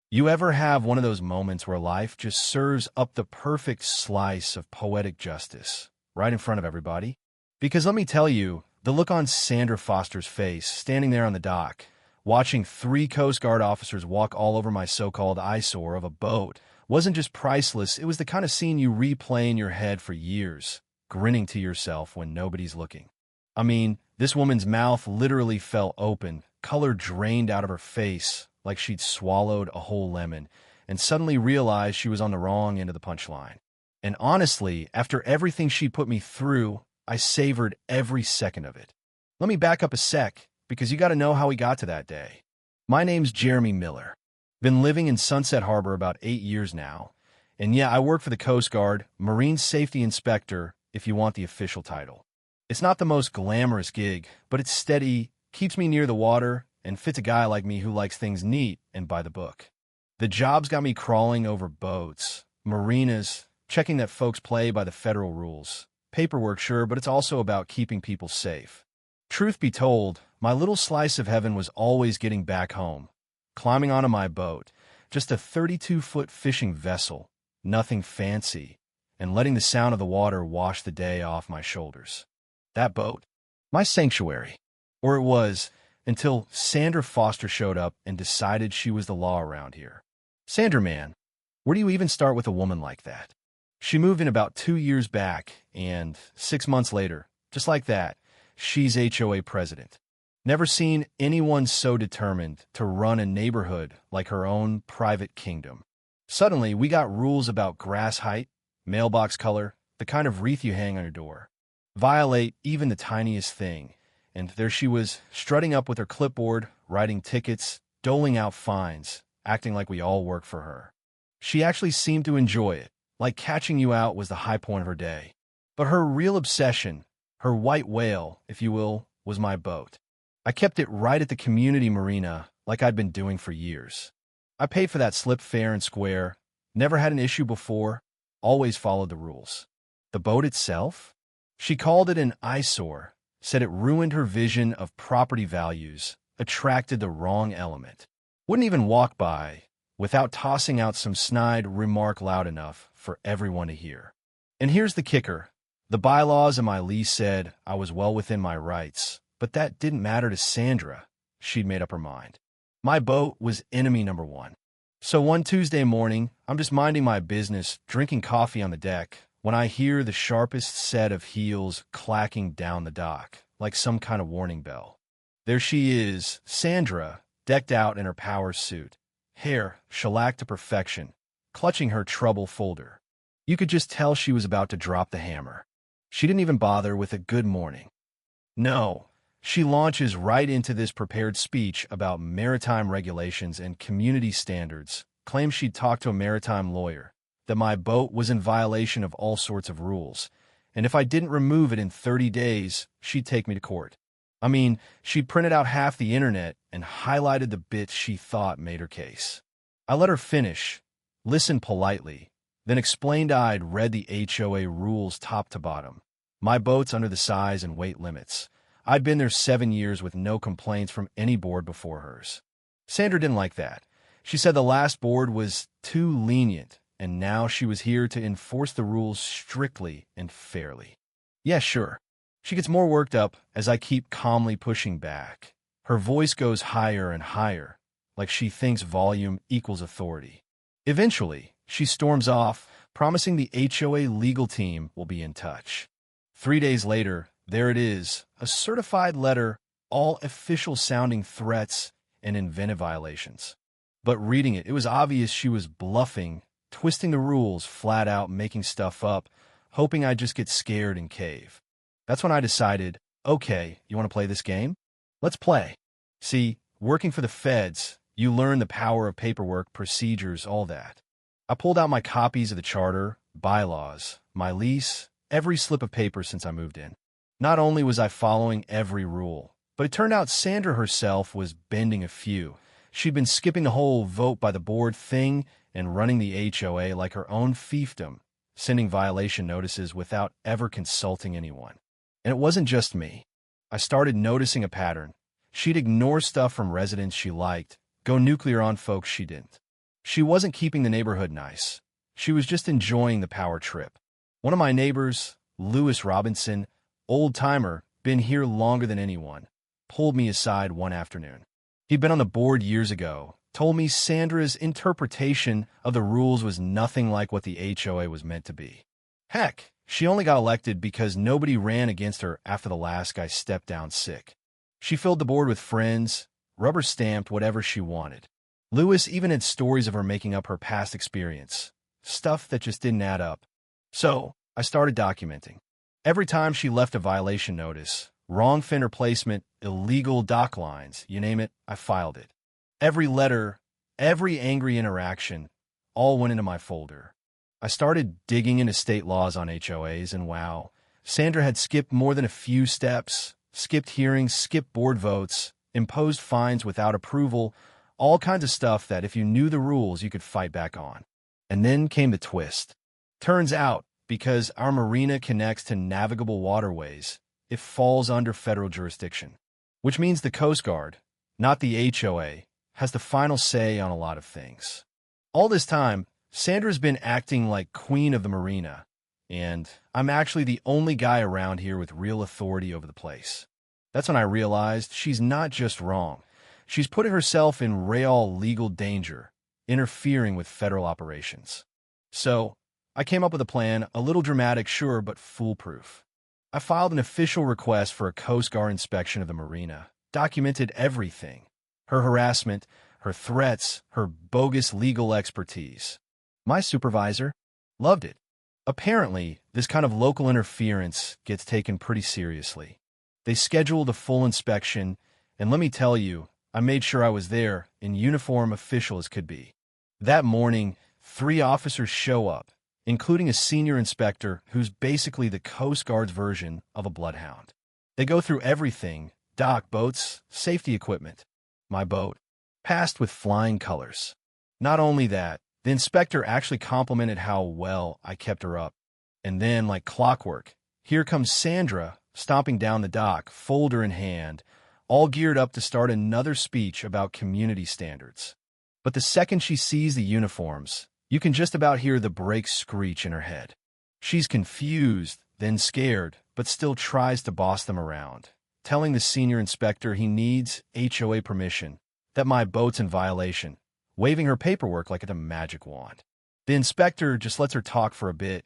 You ever have one of those moments where life just serves up the perfect slice of poetic justice right in front of everybody? Because let me tell you, the look on Sandra Foster's face, standing there on the dock, watching three Coast Guard officers walk all over my so-called eyesore of a boat, wasn't just priceless, it was the kind of scene you replay in your head for years, grinning to yourself when nobody's looking. I mean, this woman's mouth literally fell open, color drained out of her face, like she'd swallowed a whole lemon, and suddenly realized she was on the wrong end of the punchline. And honestly, after everything she put me through, I savored every second of it. Let me back up a sec, because you gotta know how we got to that day. My name's Jeremy Miller. Been living in Sunset Harbor about 8 years now. And yeah, I work for the Coast Guard, Marine Safety Inspector, if you want the official title. It's not the most glamorous gig, but it's steady, keeps me near the water, and fits a guy like me who likes things neat and by the book. The job's got me crawling over boats, marinas, checking that folks play by the federal rules. Paperwork, sure, but it's also about keeping people safe. Truth be told, my little slice of heaven was always getting back home, climbing onto my boat, just a 32-foot fishing vessel, nothing fancy, and letting the sound of the water wash the day off my shoulders. That boat, my sanctuary. Or it was, until Sandra Foster showed up and decided she was the law around here. Sandra, man, where do you even start with a woman like that? She moved in about 2 years back, and 6 months later, just like that, she's HOA president. Never seen anyone so determined to run a neighborhood like her own private kingdom. Suddenly, we got rules about grass height, mailbox color, the kind of wreath you hang on your door. Violate even the tiniest thing. And there she was, strutting up with her clipboard, writing tickets, doling out fines, acting like we all work for her. She actually seemed to enjoy it, like catching you out was the high point of her day. But her real obsession, her white whale, if you will, was my boat. I kept it right at the community marina, like I'd been doing for years. I paid for that slip fair and square, never had an issue before, always followed the rules. The boat itself? She called it an eyesore, said it ruined her vision of property values, attracted the wrong element. Wouldn't even walk by without tossing out some snide remark loud enough for everyone to hear. And here's the kicker. The bylaws in my lease said I was well within my rights, but that didn't matter to Sandra. She'd made up her mind. My boat was enemy number one. So one Tuesday morning, I'm just minding my business, drinking coffee on the deck, when I hear the sharpest set of heels clacking down the dock, like some kind of warning bell. There she is, Sandra, decked out in her power suit, hair shellacked to perfection, clutching her trouble folder. You could just tell she was about to drop the hammer. She didn't even bother with a good morning. No, she launches right into this prepared speech about maritime regulations and community standards, claims she'd talked to a maritime lawyer, that my boat was in violation of all sorts of rules, and if I didn't remove it in 30 days, she'd take me to court. I mean, she'd printed out half the internet and highlighted the bits she thought made her case. I let her finish, listened politely, then explained I'd read the HOA rules top to bottom. My boat's under the size and weight limits. I'd been there 7 years with no complaints from any board before hers. Sandra didn't like that. She said the last board was too lenient, and now she was here to enforce the rules strictly and fairly. Yeah, sure. She gets more worked up as I keep calmly pushing back. Her voice goes higher and higher, like she thinks volume equals authority. Eventually, she storms off, promising the HOA legal team will be in touch. 3 days later, there it is, a certified letter, all official-sounding threats and inventive violations. But reading it, it was obvious she was bluffing, twisting the rules, flat out making stuff up, hoping I'd just get scared and cave. That's when I decided, okay, you want to play this game? Let's play. See, working for the feds, you learn the power of paperwork, procedures, all that. I pulled out my copies of the charter, bylaws, my lease, every slip of paper since I moved in. Not only was I following every rule, but it turned out Sandra herself was bending a few. She'd been skipping the whole vote by the board thing and running the HOA like her own fiefdom, sending violation notices without ever consulting anyone. And it wasn't just me. I started noticing a pattern. She'd ignore stuff from residents she liked, go nuclear on folks she didn't. She wasn't keeping the neighborhood nice. She was just enjoying the power trip. One of my neighbors, Lewis Robinson, old-timer, been here longer than anyone, pulled me aside one afternoon. He'd been on the board years ago, told me Sandra's interpretation of the rules was nothing like what the HOA was meant to be. Heck, she only got elected because nobody ran against her after the last guy stepped down sick. She filled the board with friends, rubber-stamped whatever she wanted. Lewis even had stories of her making up her past experience, stuff that just didn't add up. So, I started documenting. Every time she left a violation notice, wrong fender placement, illegal dock lines, you name it, I filed it. Every letter, every angry interaction, all went into my folder. I started digging into state laws on HOAs, and wow, Sandra had skipped more than a few steps, skipped hearings, skipped board votes, imposed fines without approval, all kinds of stuff that if you knew the rules, you could fight back on. And then came the twist. Turns out, because our marina connects to navigable waterways, it falls under federal jurisdiction, which means the Coast Guard, not the HOA, has the final say on a lot of things. All this time, Sandra's been acting like queen of the marina, and I'm actually the only guy around here with real authority over the place. That's when I realized she's not just wrong. She's putting herself in real legal danger, interfering with federal operations. So, I came up with a plan, a little dramatic, sure, but foolproof. I filed an official request for a Coast Guard inspection of the marina, documented everything. Her harassment, her threats, her bogus legal expertise. My supervisor loved it. Apparently, this kind of local interference gets taken pretty seriously. They scheduled a full inspection, and let me tell you, I made sure I was there, in uniform, official as could be. That morning, 3 officers show up, including a senior inspector who's basically the Coast Guard's version of a bloodhound. They go through everything: dock, boats, safety equipment. My boat passed with flying colors. Not only that, the inspector actually complimented how well I kept her up. And then, like clockwork, here comes Sandra, stomping down the dock, folder in hand, all geared up to start another speech about community standards. But the second she sees the uniforms, you can just about hear the brakes screech in her head. She's confused, then scared, but still tries to boss them around, telling the senior inspector he needs HOA permission, that my boat's in violation, waving her paperwork like it's a magic wand. The inspector just lets her talk for a bit,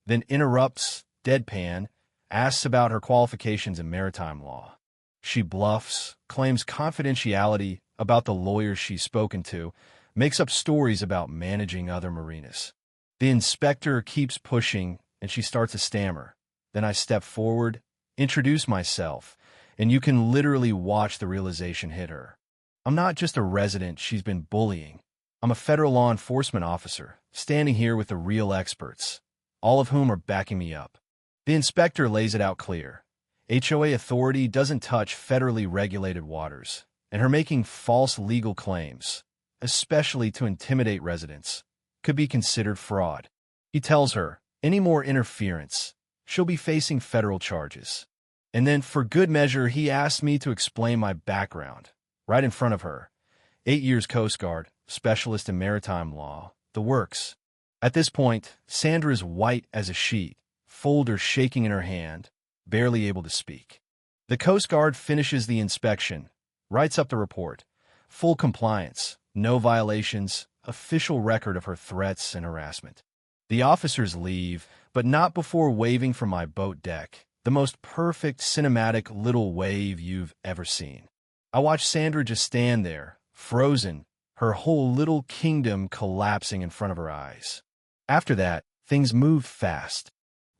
then interrupts, deadpan, asks about her qualifications in maritime law. She bluffs, claims confidentiality about the lawyers she's spoken to, makes up stories about managing other marinas. The inspector keeps pushing, and she starts to stammer. Then I step forward, introduce myself, and you can literally watch the realization hit her. I'm not just a resident she's been bullying. I'm a federal law enforcement officer, standing here with the real experts, all of whom are backing me up. The inspector lays it out clear. HOA authority doesn't touch federally regulated waters, and her making false legal claims, especially to intimidate residents, could be considered fraud. He tells her, any more interference, she'll be facing federal charges. And then, for good measure, he asked me to explain my background, right in front of her. 8 years Coast Guard, specialist in maritime law, the works. At this point, Sandra is white as a sheet, folder shaking in her hand, barely able to speak. The Coast Guard finishes the inspection, writes up the report. Full compliance, no violations, official record of her threats and harassment. The officers leave, but not before waving from my boat deck, the most perfect cinematic little wave you've ever seen. I watch Sandra just stand there, frozen, her whole little kingdom collapsing in front of her eyes. After that, things moved fast.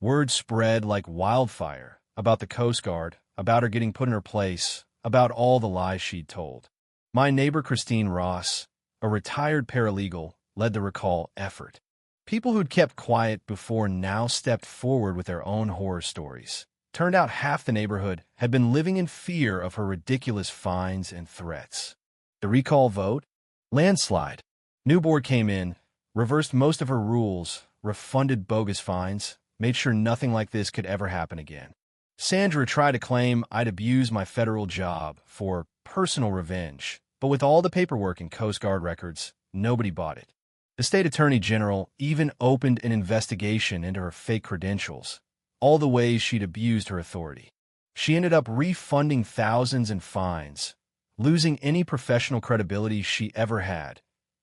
Word spread like wildfire about the Coast Guard, about her getting put in her place, about all the lies she'd told. My neighbor Christine Ross, a retired paralegal, led the recall effort. People who'd kept quiet before now stepped forward with their own horror stories. Turned out half the neighborhood had been living in fear of her ridiculous fines and threats. The recall vote? Landslide. New board came in, reversed most of her rules, refunded bogus fines, made sure nothing like this could ever happen again. Sandra tried to claim I'd abused my federal job for personal revenge, but with all the paperwork and Coast Guard records, nobody bought it. The state attorney general even opened an investigation into her fake credentials, all the ways she'd abused her authority. She ended up refunding thousands in fines, losing any professional credibility she ever had,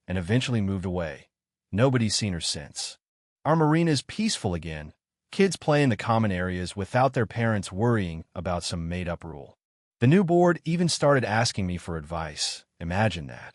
and eventually moved away. Nobody's seen her since. Our marina is peaceful again. Kids play in the common areas without their parents worrying about some made-up rule. The new board even started asking me for advice. Imagine that.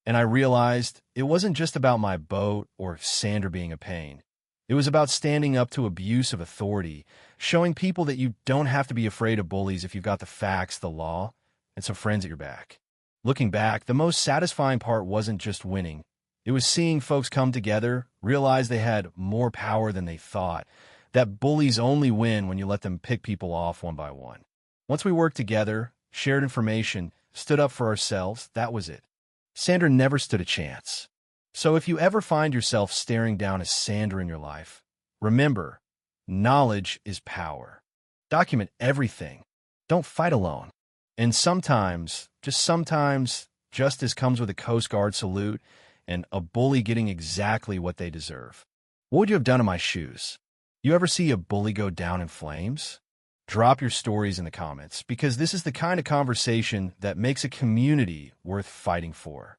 And I realized it wasn't just about my boat or Sandra being a pain. It was about standing up to abuse of authority, showing people that you don't have to be afraid of bullies if you've got the facts, the law, and some friends at your back. Looking back, the most satisfying part wasn't just winning. It was seeing folks come together, realize they had more power than they thought, that bullies only win when you let them pick people off one by one. Once we worked together, shared information, stood up for ourselves, that was it. Sandra never stood a chance. So if you ever find yourself staring down a Sandra in your life, remember, knowledge is power. Document everything. Don't fight alone. And sometimes, just sometimes, justice comes with a Coast Guard salute and a bully getting exactly what they deserve. What would you have done in my shoes? You ever see a bully go down in flames? Drop your stories in the comments, because this is the kind of conversation that makes a community worth fighting for.